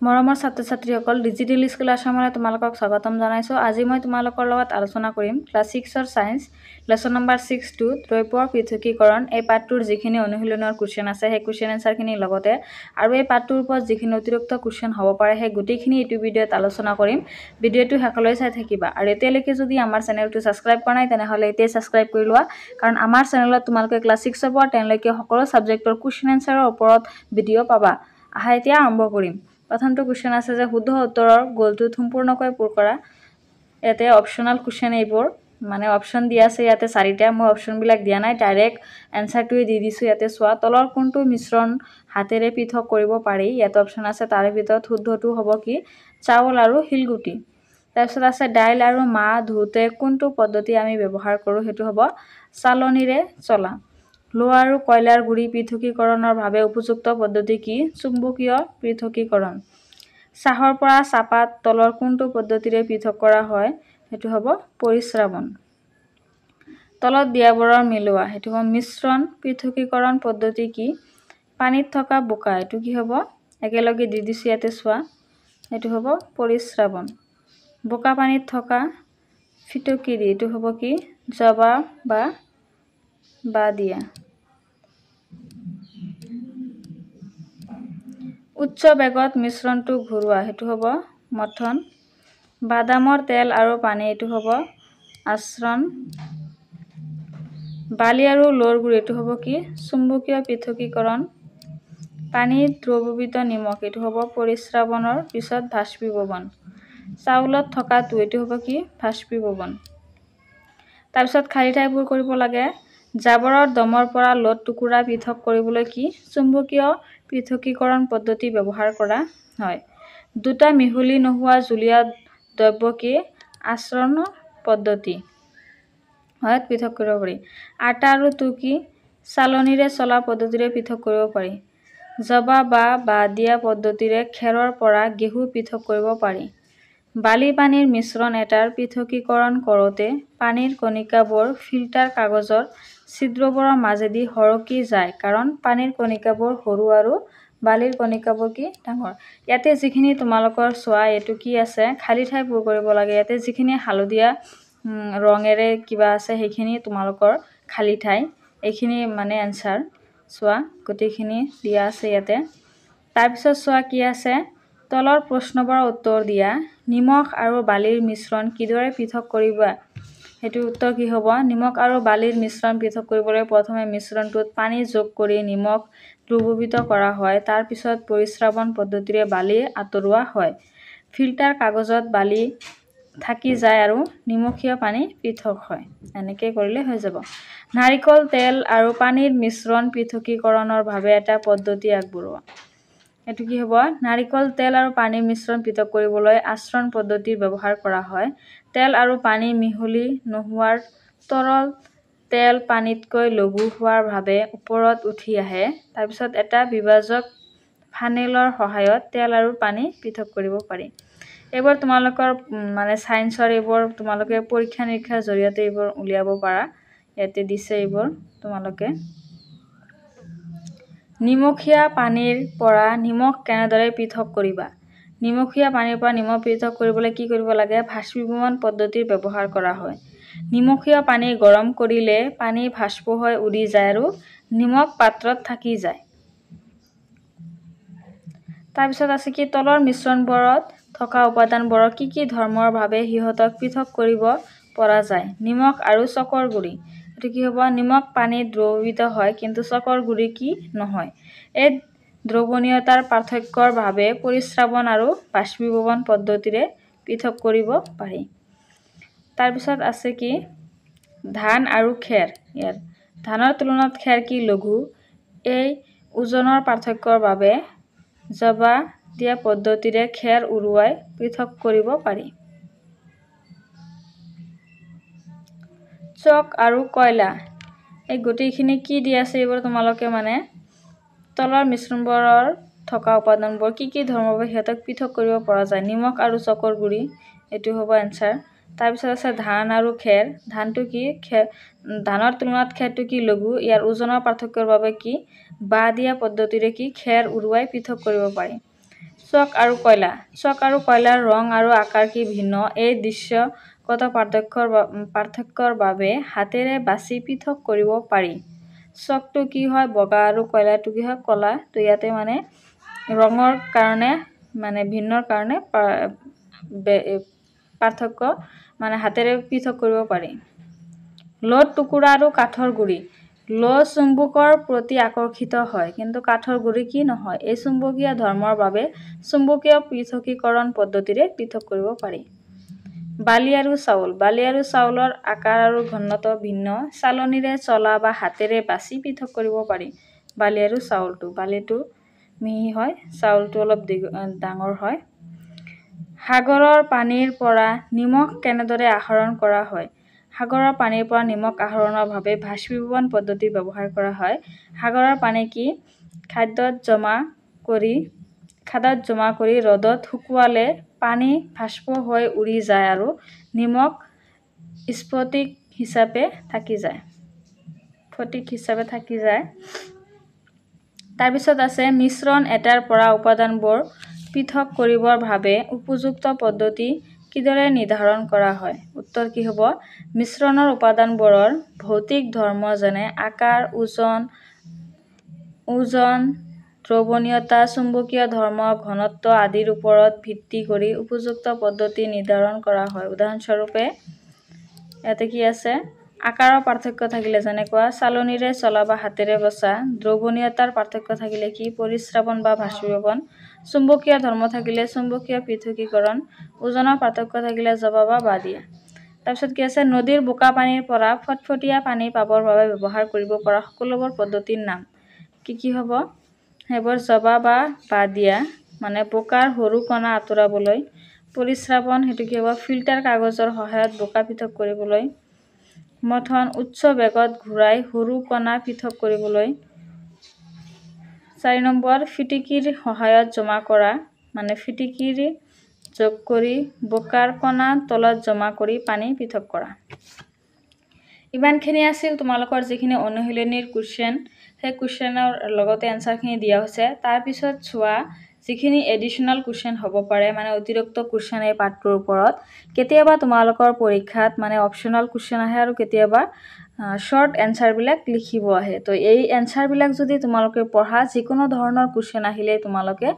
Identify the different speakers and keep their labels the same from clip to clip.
Speaker 1: মৰমৰ ছাত্ৰ-ছাত্ৰীসকল digital school আসামলৈ তোমালোকক স্বাগতম জনাইছো। আজি মই তোমালোকৰ লগত আলোচনা কৰিম ক্লাছ 6ৰ সায়েন্স লেসন নম্বৰ 6 দ্ৰব্যৰ পৃথকীকৰণ। এই পাঠটোৰ যিখিনি অনুশীলনৰ কোৱেশ্চন আছে সেই কোৱেশ্চন আনসাৰখিনি লগতে আৰু এই পাঠটোৰ ওপৰত যিখিনি অতিৰিক্ত কোৱেশ্চন হ'ব পাৰে সেই গোটেইখিনি এইটো ভিডিঅ'ত আলোচনা কৰিম। ভিডিঅ'টো শেষলৈ চাই থাকিবা আৰু এতিয়ালৈকে যদি আমাৰ চেনেলটো সাবস্ক্ৰাইব কৰা নাই তেনেহলে এতিয়া সাবস্ক্ৰাইব কৰি লোৱা, কাৰণ আমাৰ চেনেলত তোমালোকে ক্লাছ 6ৰ পৰা 10 লৈকে সকলো সাবজেক্টৰ কোৱেশ্চন আনসাৰৰ ওপৰত ভিডিঅ' পাবা। আহা এতিয়া আৰম্ভ কৰিম। প্ৰথমটো কোৱেশ্চন আছে যে শুদ্ধ উত্তৰৰ গলটো সম্পূৰ্ণকৈ পূৰ কৰা। ইয়াতে অপচনাল কোৱেশ্চন এইবোৰ মানে অপচন দিয়া আছে ইয়াতে 4টা। মই অপচনবিলাক দিয়া নাই, ডাইৰেক্ট এনসাৰটোৱে দি দিছো। ইয়াতে চোৱা তলৰ কোনটো মিশ্ৰণ হাতেৰে পৃথক কৰিব পাৰি। ইয়াতে অপচন আছে, তাৰে ভিতৰত শুদ্ধটো হ'ব কি চাউল আৰু শিলগুটি। তাৰপিছত আছে দাইল আৰু মাহ ধুওঁতে কোনটো পদ্ধতি আমি ব্যৱহাৰ কৰোঁ, সেইটো হ'ব চালনীৰে চলা। লোহা আৰু কয়লাৰ গুড়ি পৃথকীকৰণৰ বাবে উপযুক্ত পদ্ধতি কি? চুম্বকীয় পৃথকীকৰণ। চাহৰ পৰা চাহপাত তলৰ কোনটো পদ্ধতিৰে পৃথক কৰা হয়, সেইটো হ'ব পৰিস্ৰাবন। তলত দিয়াবোৰৰ মিলোৱা, সেইটো হ'ব মিশ্ৰণ পৃথকীকৰণ পদ্ধতি কি? পানীত থকা বোকা, এইটো কি হ'ব একেলগে দি দিছো ইয়াতে চোৱা, এইটো হ'ব পৰিস্ৰাবন। বোকা পানীত থকা ফিটকিৰি, এইটো হ'ব কি জবা বা দিয়া। উচ্চ বেগত মিশ্ৰণটো ঘূৰোৱা, সেইটো হ'ব মথন। বাদামৰ তেল আৰু পানী, এইটো হ'ব আচৰণ। বালি আৰু লৌৰ গুড়ি, এইটো হ'ব কি চুম্বকীয় পৃথকীকৰণ। পানীত দ্ৰৱীভূত নিমখ, এইটো হ'ব পৰিস্ৰাবনৰ পিছত বাষ্পীভৱন। চাউলত থকাটো, এইটো হ'ব কি বাষ্পীভৱন। তাৰপিছত খালী ঠাই পূৰ কৰিব লাগে। জাবৰৰ দমৰ পৰা লৌহ টুকুৰা পৃথক কৰিবলৈ কি চুম্বকীয় পৃথকীকৰণ পদ্ধতি ব্যৱহাৰ কৰা হয়। দুটা মিহলি নোহোৱা জুলীয়া দ্ৰব্য কি আচৰণ পদ্ধতি হয় পৃথক কৰিব পাৰি। আটা আৰু তুঁহ কি চালনীৰে চলা পদ্ধতিৰে পৃথক কৰিব পাৰি। জবা বা দিয়া পদ্ধতিৰে খেৰৰ পৰা ঘেঁহু পৃথক কৰিব পাৰি। বালি পানীৰ মিশ্ৰণ এটাৰ পৃথকীকৰণ কৰোঁতে পানীৰ কণিকাবোৰ ফিল্টাৰ কাগজৰ ছিদ্ৰবোৰৰ মাজেদি সৰকি যায়, কাৰণ পানীৰ কণিকাবোৰ সৰু আৰু বালিৰ কণিকাবোৰ কি ডাঙৰ। ইয়াতে যিখিনি তোমালোকৰ চোৱা এইটো কি আছে খালী ঠাই পূৰ কৰিব লাগে। ইয়াতে যিখিনি হালধীয়া ৰঙেৰে কিবা আছে সেইখিনি তোমালোকৰ খালী ঠাই, এইখিনি মানে এনসাৰ চোৱা গোটেইখিনি দিয়া আছে ইয়াতে। তাৰপিছত চোৱা কি আছে তলৰ প্ৰশ্নবোৰৰ উত্তৰ দিয়া। নিমখ আৰু বালিৰ মিশ্ৰণ কিদৰে পৃথক কৰিবা, সেইটো উত্তৰ কি হ'ব নিমখ আৰু বালিৰ মিশ্ৰণ পৃথক কৰিবলৈ প্ৰথমে মিশ্ৰণটোত পানী যোগ কৰি নিমখ দ্ৰৱীভূত কৰা হয়। তাৰ পিছত পৰিস্ৰাবন পদ্ধতিৰে বালি আঁতৰোৱা হয়। ফিল্টাৰ কাগজত বালি থাকি যায় আৰু নিমখীয়া পানী পৃথক হয়। এনেকৈ কৰিলে হৈ যাব। নাৰিকল তেল আৰু পানীৰ মিশ্ৰণ পৃথকীকৰণৰ বাবে এটা পদ্ধতি আগবঢ়োৱা। এইটো কি হ'ব নাৰিকল তেল আৰু পানীৰ মিশ্ৰণ পৃথক কৰিবলৈ আচৰণ পদ্ধতিৰ ব্যৱহাৰ কৰা হয়। তেল আৰু পানী মিহলি নোহোৱাৰ তৰল তেল পানীতকৈ লঘু হোৱাৰ বাবে ওপৰত উঠি আহে। তাৰপিছত এটা বিভাজক ফানেলৰ সহায়ত তেল আৰু পানী পৃথক কৰিব পাৰি। এইবোৰ তোমালোকৰ মানে সায়েন্সৰ এইবোৰ তোমালোকে পৰীক্ষা নিৰীক্ষাৰ জৰিয়তে এইবোৰ উলিয়াব পাৰা। ইয়াতে দিছে এইবোৰ তোমালোকে। নিমখীয়া পানীৰ পৰা নিমখ কেনেদৰে পৃথক কৰিবা। নিমখীয়া পানীৰ পৰা নিমখ পৃথক কৰিবলৈ কি কৰিব লাগে বাষ্পীভৱন পদ্ধতিৰ ব্যৱহাৰ কৰা হয়। নিমখীয়া পানী গৰম কৰিলে পানী বাষ্প হৈ উৰি যায় আৰু নিমখ পাত্ৰত থাকি যায়। তাৰপিছত আছে কি তলৰ মিশ্ৰণবোৰত থকা উপাদানবোৰৰ কি ধৰ্মৰ বাবে সিহঁতক পৃথক কৰিব পৰা যায়। নিমখ আৰু চকৰ গুড়ি, এইটো কি হ'ব নিমখ পানীত দ্ৰৱীভূত হয় কিন্তু চকৰ গুড়ি কি নহয়। এই দ্ৰৱণীয়তাৰ পাৰ্থক্যৰ বাবে পৰিস্ৰাবন আৰু বাষ্পীভৱন পদ্ধতিৰে পৃথক কৰিব পাৰি। তাৰপিছত আছে কি ধান আৰু খেৰ। ইয়াত ধানৰ তুলনাত খেৰ কি লঘু। এই ওজনৰ পাৰ্থক্যৰ বাবে জবা দিয়া পদ্ধতিৰে খেৰ উৰুৱাই পৃথক কৰিব পাৰি। চক আৰু কয়লা, এই গোটেইখিনি কি দি আছে এইবোৰ তোমালোকে মানে তলৰ মিশ্ৰণবোৰৰ থকা উপাদানবোৰ কি ধৰ্মৰ বাবে সিহঁতক পৃথক কৰিব পৰা যায়। নিমখ আৰু চকৰ গুড়ি, এইটো হ'ব এনসাৰ। তাৰপিছত আছে ধান আৰু খেৰ। ধানটো কি ধানৰ তুলনাত খেৰটো কি লঘু। ইয়াৰ ওজনৰ পাৰ্থক্যৰ বাবে কি বা দিয়া পদ্ধতিৰে কি খেৰ উৰুৱাই পৃথক কৰিব পাৰি। চক আৰু কয়লা। চক আৰু কয়লাৰ ৰং আৰু আকাৰ কি ভিন্ন? এই দৃশ্যগত পাৰ্থক্যৰ বাবে হাতেৰে বাছি পৃথক কৰিব পাৰি। চকটো কি হয় বগা আৰু কয়লাটো কি হয় কলা। তো ইয়াতে মানে ৰঙৰ কাৰণে মানে ভিন্নৰ কাৰণে পাৰ্থক্য মানে হাতেৰে পৃথক কৰিব পাৰি। লোদ টুকুৰা আৰু কাঠৰ গুৰি। ল' চুম্বকৰ প্ৰতি আকৰ্ষিত হয়, কিন্তু কাঠৰ গুৰি কি নহয়। এই চুম্বকীয় ধৰ্মৰ বাবে চুম্বকীয় পৃথকীকৰণ পদ্ধতিৰে পৃথক কৰিব পাৰি। বালি আৰু চাউল। বালি আৰু চাউলৰ আকাৰ আৰু ঘনত্ব ভিন্ন। চালনীৰে চলা বা হাতেৰে বাছি পৃথক কৰিব পাৰি। বালি আৰু চাউলটো, বালিটো মিহি হয়, চাউলটো অলপ ডাঙৰ হয়। সাগৰৰ পানীৰ পৰা নিমখ কেনেদৰে আহৰণ কৰা হয়? সাগৰৰ পানীৰ পৰা নিমখ আহৰণৰ বাবে বাষ্পীভৱন পদ্ধতি ব্যৱহাৰ কৰা হয়। সাগৰৰ পানী কি খাদ্যত জমা কৰি ৰ'দত শুকুৱালে পানী বাষ্প হৈ উৰি যায় আৰু নিমখ স্ফটিক হিচাপে থাকি যায়। তাৰপিছত আছে মিশ্ৰণ এটাৰ পৰা উপাদানবোৰ পৃথক কৰিবৰ বাবে উপযুক্ত পদ্ধতি কিদৰে নিৰ্ধাৰণ কৰা হয়? উত্তৰ কি হ'ব? মিশ্ৰণৰ উপাদানবোৰৰ ভৌতিক ধৰ্ম যেনে আকাৰ, ওজন, দ্ৰৱণীয়তা, চুম্বকীয় ধৰ্ম, ঘনত্ব আদিৰ ওপৰত ভিত্তি কৰি উপযুক্ত পদ্ধতি নিৰ্ধাৰণ কৰা হয়। উদাহৰণস্বৰূপে ইয়াতে কি আছে? আকাৰৰ পাৰ্থক্য থাকিলে যেনেকুৱা চালনীৰে চলা বা হাতেৰে বচা। দ্ৰৱণীয়তাৰ পাৰ্থক্য থাকিলে কি পৰিস্ৰাবন বা বাষ্পীভৱন। চুম্বকীয় ধৰ্ম থাকিলে চুম্বকীয় পৃথকীকৰণ। ওজনৰ পাৰ্থক্য থাকিলে জমা বা বাদ দিয়া। তাৰপিছত কি আছে? নদীৰ বোকা পানীৰ পৰা ফটফটীয়া পানী পাবৰ বাবে ব্যৱহাৰ কৰিব পৰা সকলোবোৰ পদ্ধতিৰ নাম কি হ'ব? সেইবোৰ জমা বা বাদ দিয়া মানে বোকাৰ সৰু কণা আঁতৰাবলৈ। পৰিস্ৰাবন সেইটো কি হ'ব? ফিল্টাৰ কাগজৰ সহায়ত বোকা পৃথক কৰিবলৈ। মথন উচ্চ বেগত ঘূৰাই সৰু কণা পৃথক কৰিবলৈ। 4 নম্বৰ ফিটিকিৰ সহায়ত জমা কৰা মানে ফিটিকিৰি যোগ কৰি বোকাৰ কণা তলত জমা কৰি পানী পৃথক কৰা। ইমানখিনি আছিল তোমালোকৰ যিখিনি অনুশীলনীৰ কুৱেশ্যন। সেই কুৱেশ্যনৰ লগতে এনচাৰখিনি দিয়া হৈছে। তাৰপিছত চোৱা যিখিনি এডিশ্যনেল কুৱেশ্যন হ'ব পাৰে মানে অতিৰিক্ত কুৱেশ্যন এই পাঠটোৰ ওপৰত। কেতিয়াবা তোমালোকৰ পৰীক্ষাত মানে অপশ্যনেল কুৱেশ্যন আহে আৰু কেতিয়াবা শ্বৰ্ট এনচাৰবিলাক লিখিব আহে। তো এই এনচাৰবিলাক যদি তোমালোকে পঢ়া যিকোনো ধৰণৰ কুৱেশ্যন আহিলে তোমালোকে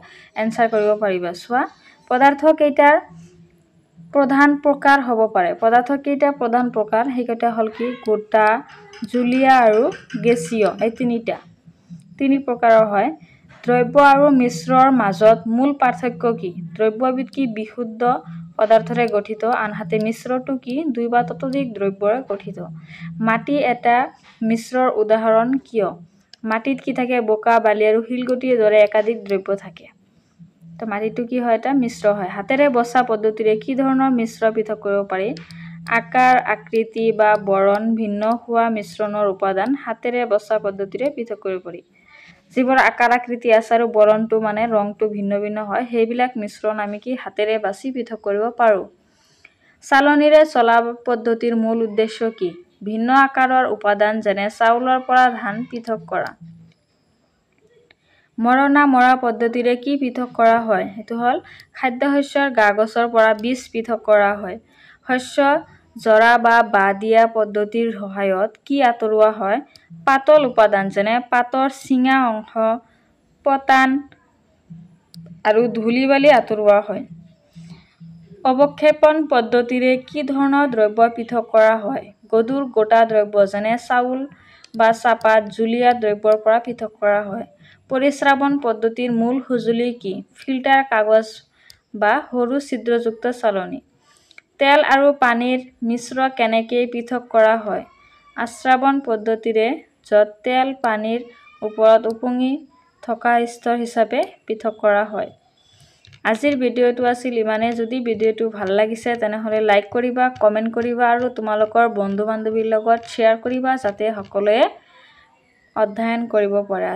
Speaker 1: এনচাৰ কৰিব পাৰিবা। চোৱা পদাৰ্থ কেইটাৰ প্ৰধান প্ৰকাৰ হ'ব পাৰে? পদাৰ্থ কেইটা প্ৰধান প্ৰকাৰ সেইকেইটা হ'ল কি গোটা, জুলীয়া আৰু গেছীয়। এই তিনি প্ৰকাৰৰ হয়। দ্ৰব্য আৰু মিশ্ৰৰ মাজত মূল পাৰ্থক্য কি? দ্ৰব্যবিধ কি বিশুদ্ধ পদাৰ্থৰে গঠিত, আনহাতে মিশ্ৰটো কি 2 বা ততোধিক দ্ৰব্যৰে গঠিত। মাটি এটা মিশ্ৰৰ উদাহৰণ কিয়? মাটিত কি থাকে? বোকা, বালি আৰু শিলগুটিৰ দৰে একাধিক দ্ৰব্য থাকে। তো মাটিটো কি হয়? এটা মিশ্ৰ হয়। হাতেৰে বচা পদ্ধতিৰে কি ধৰণৰ মিশ্ৰ পৃথক কৰিব পাৰি? আকাৰ, আকৃতি বা বৰণ ভিন্ন হোৱা মিশ্ৰণৰ উপাদান হাতেৰে বচা পদ্ধতিৰে পৃথক কৰিব পাৰি। যিবোৰ আকাৰ আকৃতি আছে আৰু বৰণটো মানে ৰংটো ভিন্ন ভিন্ন হয় সেইবিলাক মিশ্ৰণ আমি কি হাতেৰে বাছি পৃথক কৰিব পাৰোঁ। চালনীৰে চলা পদ্ধতিৰ মূল উদ্দেশ্য কি? ভিন্ন আকাৰৰ উপাদান যেনে চাউলৰ পৰা ধান পৃথক কৰা। মৰণা মৰা পদ্ধতিৰে কি পৃথক কৰা হয়? সেইটো হ'ল খাদ্যশস্যৰ গা-গছৰ পৰা বীজ পৃথক কৰা হয়। শস্য জৰা বা বাদ দিয়া পদ্ধতিৰ সহায়ত কি আঁতৰোৱা হয়? পাতল উপাদান যেনে পাতৰ চিঙা অংশ, পতান আৰু ধূলি-বালি আঁতৰোৱা হয়। অৱক্ষেপণ পদ্ধতিৰে কি ধৰণৰ দ্ৰব্য পৃথক কৰা হয়? গধুৰ গোটা দ্ৰব্য যেনে চাউল বা চাহপাত জুলীয়া দ্ৰব্যৰ পৰা পৃথক কৰা হয়। পৰিস্ৰাবন পদ্ধতিৰ মূল সঁজুলি কি? ফিল্টাৰ কাগজ বা সৰু ছিদ্ৰযুক্ত চালনী। তেল আৰু পানীৰ মিশ্ৰ কেনেকৈ পৃথক কৰা হয়? আস্ৰাবন পদ্ধতিৰে, য'ত তেল পানীৰ ওপৰত ওপঙি থকা স্তৰ হিচাপে পৃথক কৰা হয়। আজিৰ ভিডিঅ'টো আছিল ইমানেই। যদি ভিডিঅ'টো ভাল লাগিছে তেনেহ'লে লাইক কৰিবা, কমেণ্ট কৰিবা আৰু তোমালোকৰ বন্ধু-বান্ধৱীৰ লগত শ্বেয়াৰ কৰিবা যাতে সকলোৱে অধ্যয়ন কৰিব পাৰে।